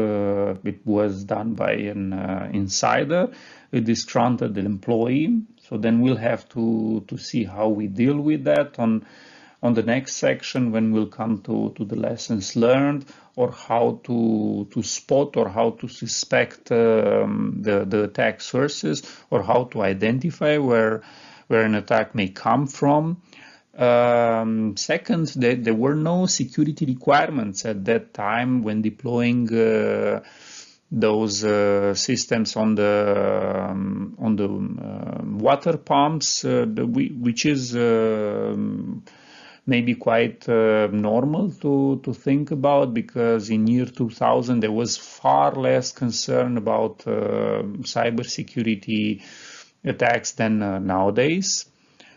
S3: it was done by an insider, a disgruntled employee. So then we'll have to see how we deal with that on the next section, when we'll come to the lessons learned, or how to spot or how to suspect the attack sources, or how to identify where an attack may come from. Second, there were no security requirements at that time when deploying those systems on the water pumps, which is maybe quite normal to think about, because in year 2000 there was far less concern about cybersecurity attacks than nowadays.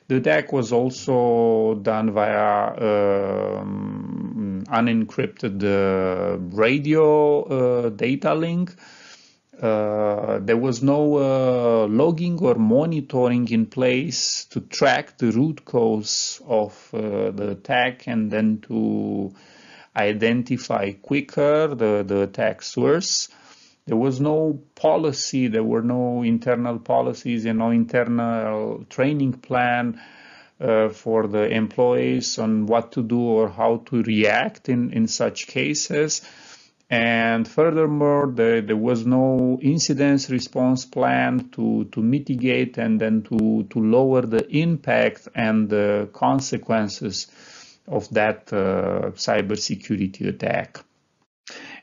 S3: The attack was also done via unencrypted radio data link. There was no logging or monitoring in place to track the root cause of the attack and then to identify quicker the attack source. There was no policy, there were no internal policies and no internal training plan for the employees on what to do or how to react in such cases. And furthermore, there was no incident response plan to mitigate and then to lower the impact and the consequences of that cybersecurity attack.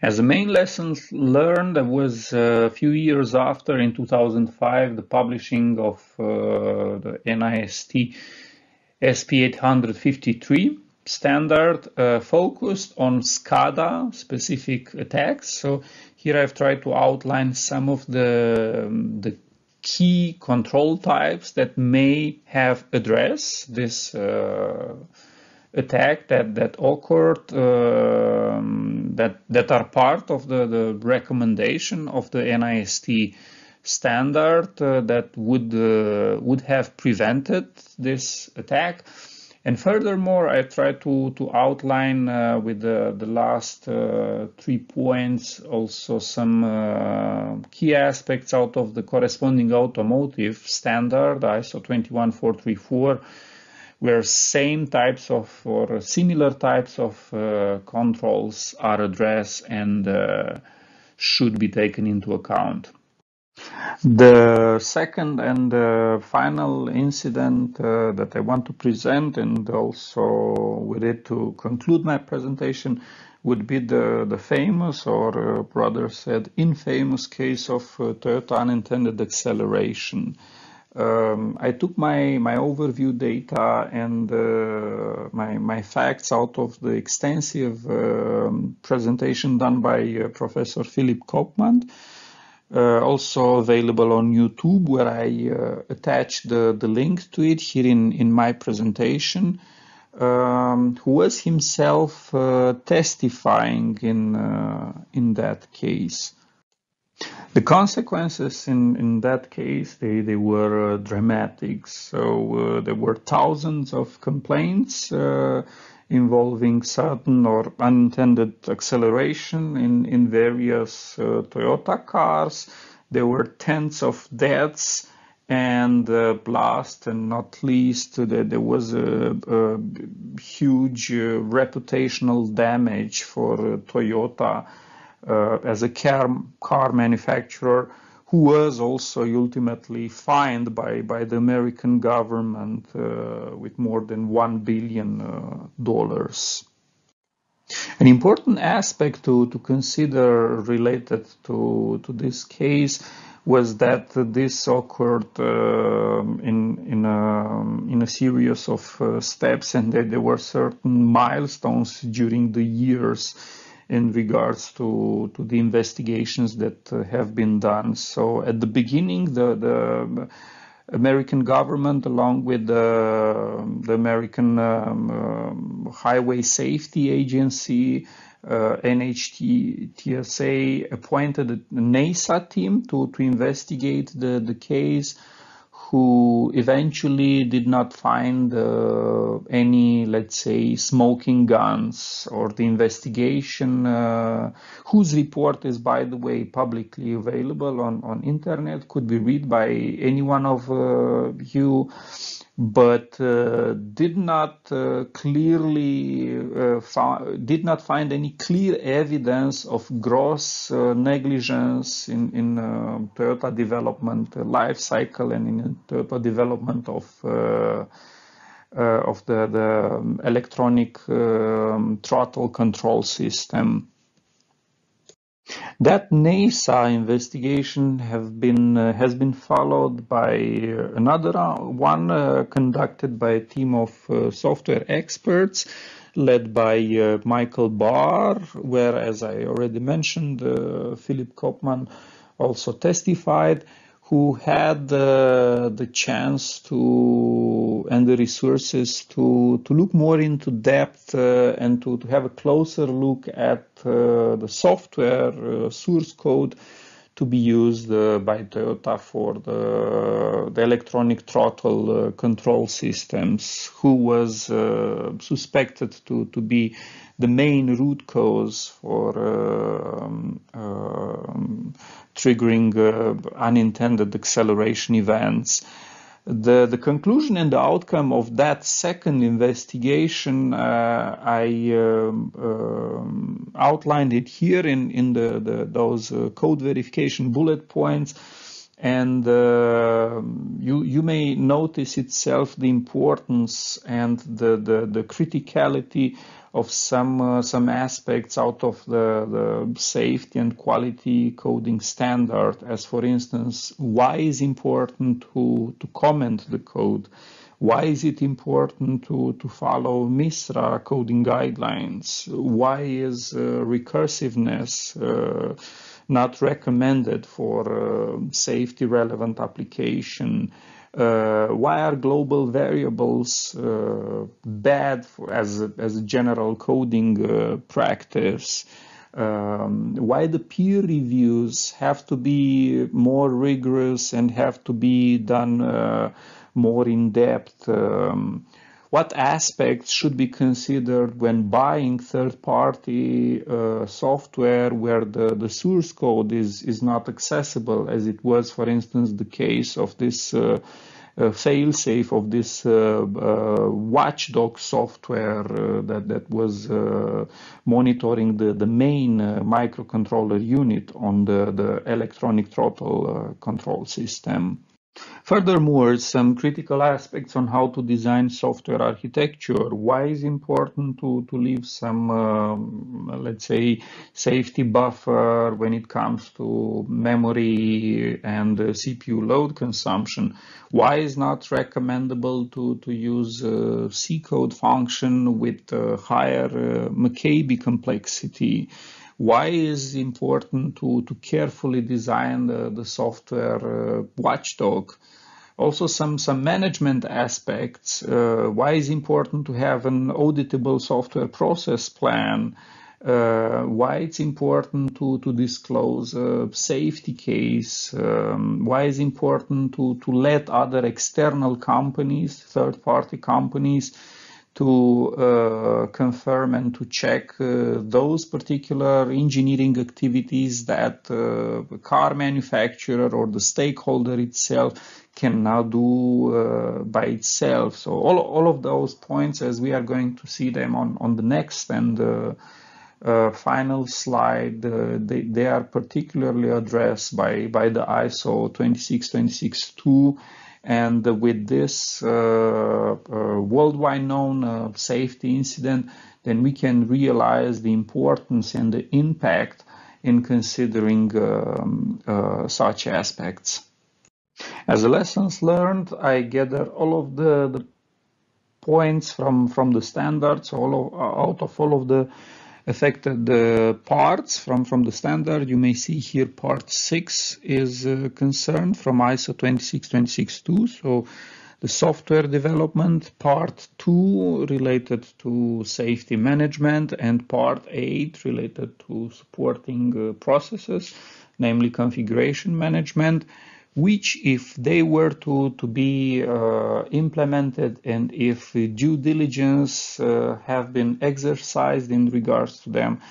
S3: As a main lesson learned, there was a few years after, in 2005, the publishing of the NIST SP853 standard focused on SCADA specific attacks. So here I've tried to outline some of the key control types that may have addressed this attack that occurred, that are part of the recommendation of the NIST standard that would have prevented this attack. And furthermore, I tried to outline with the last 3 points also some key aspects out of the corresponding automotive standard, ISO 21434, where same types of or similar types of controls are addressed and should be taken into account. The second and final incident that I want to present, and also with it to conclude my presentation, would be the famous, or rather said infamous, case of Toyota unintended acceleration. I took my overview data and my facts out of the extensive presentation done by Professor Philip Kopman, also available on YouTube, where I attached the link to it here in my presentation, who was himself testifying in that case. The consequences in that case, they were dramatic. So there were thousands of complaints involving sudden or unintended acceleration in various Toyota cars. There were tens of deaths, and last and not least, there was a huge reputational damage for Toyota as a car manufacturer, who was also ultimately fined by the American government with more than $1 billion. An important aspect to consider related to this case was that this occurred in a series of steps, and that there were certain milestones during the years in regards to the investigations that have been done. So at the beginning, the American government, along with the American Highway Safety Agency, NHTSA, appointed a NASA team to investigate the case, who eventually did not find any, let's say, smoking guns, or the investigation, whose report is, by the way, publicly available on internet, could be read by any one of you, but did not find any clear evidence of gross negligence in Toyota development life cycle and in Toyota development of the electronic throttle control system. That NASA investigation has been followed by another one conducted by a team of software experts led by Michael Barr, where, as I already mentioned, Philip Kopman also testified, who had the chance to and the resources to look more into depth and to have a closer look at the software source code to be used by Toyota for the electronic throttle control systems, who was suspected to be the main root cause for triggering unintended acceleration events. The conclusion and the outcome of that second investigation, I outlined it here in those code verification bullet points, and you may notice itself the importance and the criticality of some aspects out of the safety and quality coding standard, as for instance, why is important to comment the code? Why is it important to follow MISRA coding guidelines? Why is recursiveness not recommended for safety relevant application? Why are global variables bad as a general coding practice? Why the peer reviews have to be more rigorous and have to be done more in depth? What aspects should be considered when buying third-party software where the source code is not accessible, as it was, for instance, the case of this fail-safe of this watchdog software that was monitoring the main microcontroller unit on the electronic throttle control system. Furthermore, some critical aspects on how to design software architecture. Why is important to leave some, let's say, safety buffer when it comes to memory and CPU load consumption? Why is not recommendable to use C code function with higher McCabe complexity? Why is it important to carefully design the software watchdog? Also some management aspects. Why is it important to have an auditable software process plan? Why it's important to disclose a safety case? Why is it important to let other external companies, third-party companies, to confirm and to check those particular engineering activities that the car manufacturer or the stakeholder itself can now do by itself. So all of those points, as we are going to see them on the next and final slide, they are particularly addressed by the ISO 26262. And with this worldwide known safety incident, then we can realize the importance and the impact in considering such aspects. As a lessons learned, I gather all of the points from the standards, out of all of the affected parts from the standard. You may see here part 6 is concerned from ISO 26262. So the software development, part 2 related to safety management, and part 8 related to supporting processes, namely configuration management, which if they were to be implemented and if due diligence have been exercised in regards to them,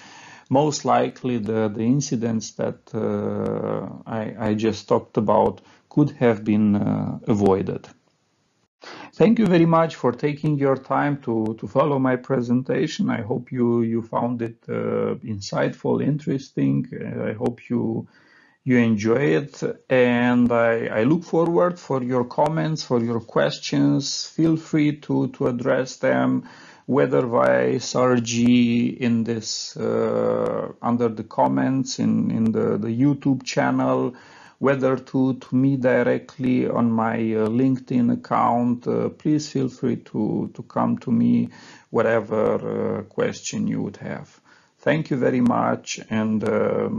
S3: most likely the incidents that I just talked about could have been avoided. Thank you very much for taking your time to follow my presentation. I hope you found it insightful, interesting. I hope you enjoy it, and I look forward for your comments, for your questions. Feel free to address them, whether via SRG in this under the comments in the YouTube channel, whether to me directly on my LinkedIn account. Please feel free to come to me, whatever question you would have. Thank you very much, and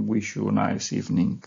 S3: wish you a nice evening.